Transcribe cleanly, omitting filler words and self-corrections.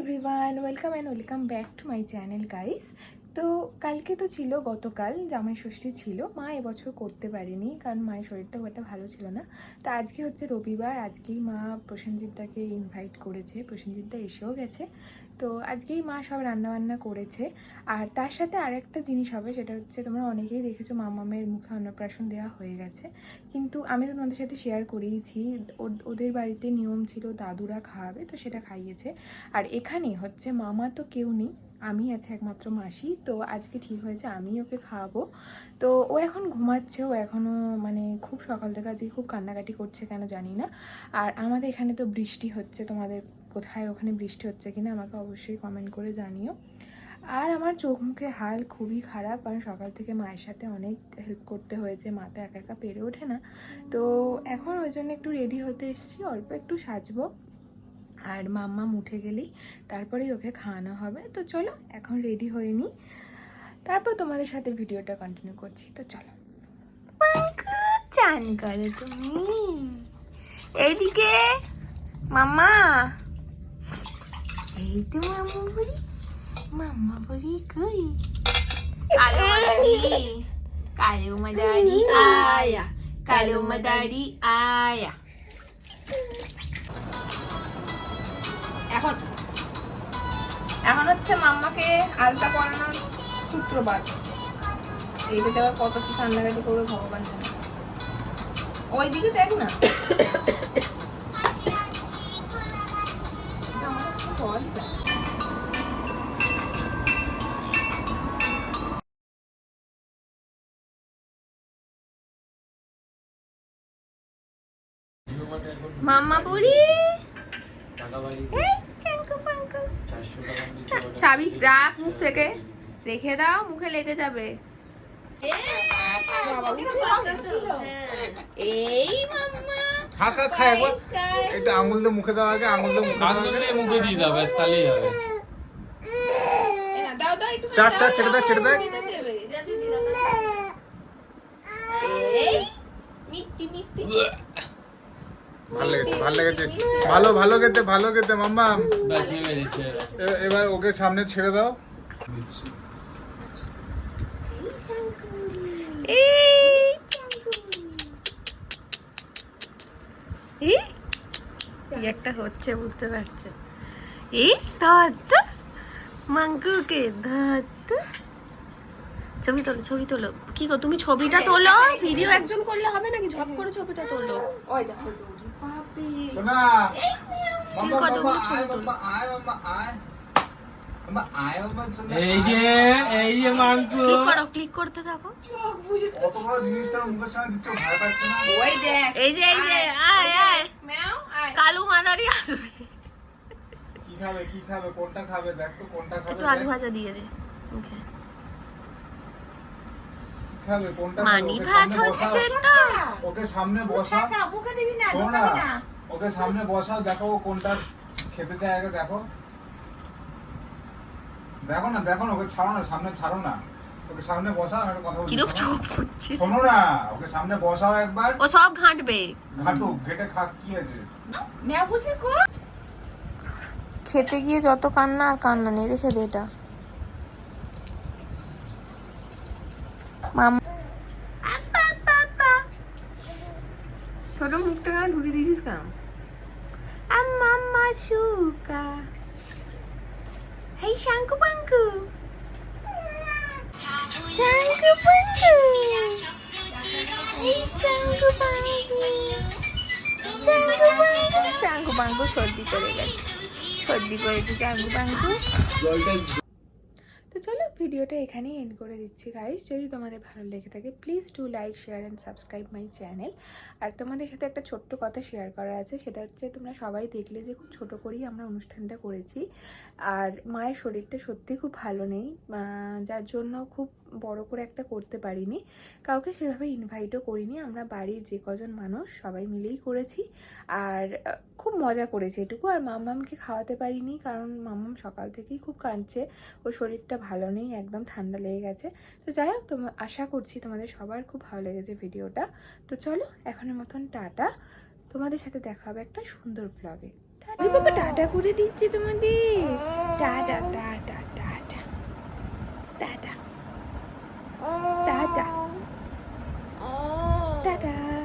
Everyone, welcome back to my channel guys. তো কালকে তো ছিল, গতকাল জামাই ষষ্ঠী ছিল। মা এবছর করতে পারেনি কারণ মায়ের শরীরটা খুব একটা ভালো ছিল না। তো আজকে হচ্ছে রবিবার, আজকেই মা প্রসেনজিৎদাকে ইনভাইট করেছে, প্রসেনজিৎদা এসেও গেছে। তো আজকেই মা সব রান্নাবান্না করেছে। আর তার সাথে আরেকটা জিনিস হবে, সেটা হচ্ছে তোমরা অনেকেই দেখেছো মামামের মুখে অন্নপ্রাশন দেওয়া হয়ে গেছে, কিন্তু আমি তো তোমাদের সাথে শেয়ার করেইছি ওদের বাড়িতে নিয়ম ছিল দাদুরা খাওয়াবে, তো সেটা খাইয়েছে। আর এখানে হচ্ছে মামা তো কেউ নেই, আমি আছে একমাত্র মাসি। তো আজকে ঠিক হয়েছে আমি ওকে খাওয়াবো। তো ও এখন ঘুমাচ্ছে, ও এখনও মানে খুব সকাল থেকে আজকে খুব কান্নাকাটি করছে, কেন জানি না। আর আমাদের এখানে তো বৃষ্টি হচ্ছে, তোমাদের কোথায় ওখানে বৃষ্টি হচ্ছে কিনা আমাকে অবশ্যই কমেন্ট করে জানিও। আর আমার চোখ মুখের হাল খুবই খারাপ, কারণ সকাল থেকে মায়ের সাথে অনেক হেল্প করতে হয়েছে, মা তো একা একা পেরে ওঠে না। তো এখন ওই জন্য একটু রেডি হতে এসেছি, অল্প একটু সাজবো। আর মাম্মা উঠে গেলেই তারপরেই ওকে খাওয়ানো হবে। তো চলো এখন রেডি হয়ে নিই, তারপর তোমাদের সাথে ভিডিওটা কন্টিনিউ করছি। তো চলো। চান করে তুমি এইদিকে মাম্মা, এই তো মাম্মা বলি, মাম্মা বলি কই কালো মাদারি, কালো মাদারি আয়া, কালো মাদারি আয়া। এখন এখন হচ্ছে মাম্মাকে আলতা পরানোর সূত্রপাত। এইটাতে আবার কত কি কান্নাকাটি করবে ভগবান জানে। ওইদিকে দেখ না, মাম্মা বুড়ি চাবি রাখ, মুখ থেকে রেখে দাও, মুখে লেগে যাবে। এই মাম্মা হাকা খায় একবার, এটা আঙুল দিয়ে মুখে দেওয়া আগে, আঙুল দিয়ে মুখে দিয়ে দাও, ব্যাস তাহলেই হবে। দাও দাও একটু চাট চাট ছেড়ে দে, ছেড়ে দে। এই মিষ্টি মিষ্টি ভালো লেগেছে, ভালো লেগেছে, ভালো খেতে মাম্মা। ব্যাস হয়ে গেছে। এবার ওকে সামনে ছেড়ে দাও। একটা হচ্ছে বুঝতে পারছো। এই ধত মাঙ্কুকে ধত। ছবি তোলো, ছবি তোলো। কি গো তুমি ছবিটা তোলো, ভিডিও একজন করলে হবে নাকি? ঝপ করে ছবিটা তোলো। ওই দেখো দৌড়ি বাপরে। সোনা স্টিল মাম্মা, কত মাম্মা ছবি আয়, তোলো। মাম্মা আয়, মাম্মা আয়, মাম্মা আয়, মাম্মা সোনা এই যে মাংকু। ক্লিক করো, ক্লিক করতে থাকো। কত বড় জিনিসটা মুখের সামনে দিচ্ছ, ভয় পাচ্ছে না? ওই দেখ, এই যে আয় আয় ম্যাও আয়, কালু মাদারি আসবে। কি খাবে, কি খাবে, কোনটা খাবে দেখ তো, কোনটা খাবে একটু আলু দেখ। ভাজা দিয়ে দে ওকে। কি খাবে, কোনটা খাবে? মানি ওকে ভাত সামনে হচ্ছে বসাও। তো। ওকে সামনে বসাও, মুখে দিবি না, শোনো না, ঢোকাবি না। ওকে সামনে বসাও, দেখো ও কোনটা খেতে চায় আগে দেখো। দেখো না, দেখো না, ওকে ছাড়ো না, সামনে ছাড়ো না, ওকে সামনে বসাও, একটা কথা বলছি। কিরকম শোনো। চোখ ফুটছে। শোনো না, ওকে সামনে বসাও একবার, ও সব ঘাঁটবে। ঘাটুক, ঘেটে খাক, কি আছে? মেয়া পুষি কো খেতে গিয়ে যত কান্না আর কান্না নেই, রেখে দে এটা। মামা ছোট মুখটা কেন ঢুকে দিয়েছিস কেন? মাম্মা সুকা, হেই শাঙ্কু পাঙ্কু, চাঙ্কু পাঙ্কু, এই চাঙ্কু পাঙ্কু, চাঙ্কু পাঙ্কু, চাঙ্কু পাঙ্কু সর্দি করে গেছে, সর্দি করেছে চাঙ্কু পাঙ্কু। তো চলো ভিডিওটা এখানেই এন্ড করে দিচ্ছি গাইস। যদি তোমাদের ভালো লেগে থাকে please do like, share and subscribe my channel. আর তোমাদের সাথে একটা ছোট্ট কথা শেয়ার করার আছে, সেটা হচ্ছে তোমরা সবাই দেখলে যে খুব ছোট করেই আমরা অনুষ্ঠানটা করেছি। আর মায়ের শরীরটা সত্যি খুব ভালো নেই, যার জন্য খুব বড় করে একটা করতে পারিনি, কাউকে সেভাবে ইনভাইটও করিনি। আমরা বাড়ির যে কজন মানুষ সবাই মিলেই করেছি, আর খুব মজা করেছি এটুকু। আর মাম্মামকে খাওয়াতে পারিনি কারণ মাম্মাম সকাল থেকেই খুব কাঁদছে, ওর শরীরটা ভালো নেই, একদম ঠান্ডা লেগে গেছে। তো যাই হোক, আশা করছি তোমাদের সবার খুব ভালো লেগেছে ভিডিওটা। তো চলো এখনের মতন টাটা, তোমাদের সাথে দেখা হবে একটা সুন্দর ব্লগে। ওই বাবা টাটা করে দিচ্ছে তোমাদের। Tata tata tata tata tata tata.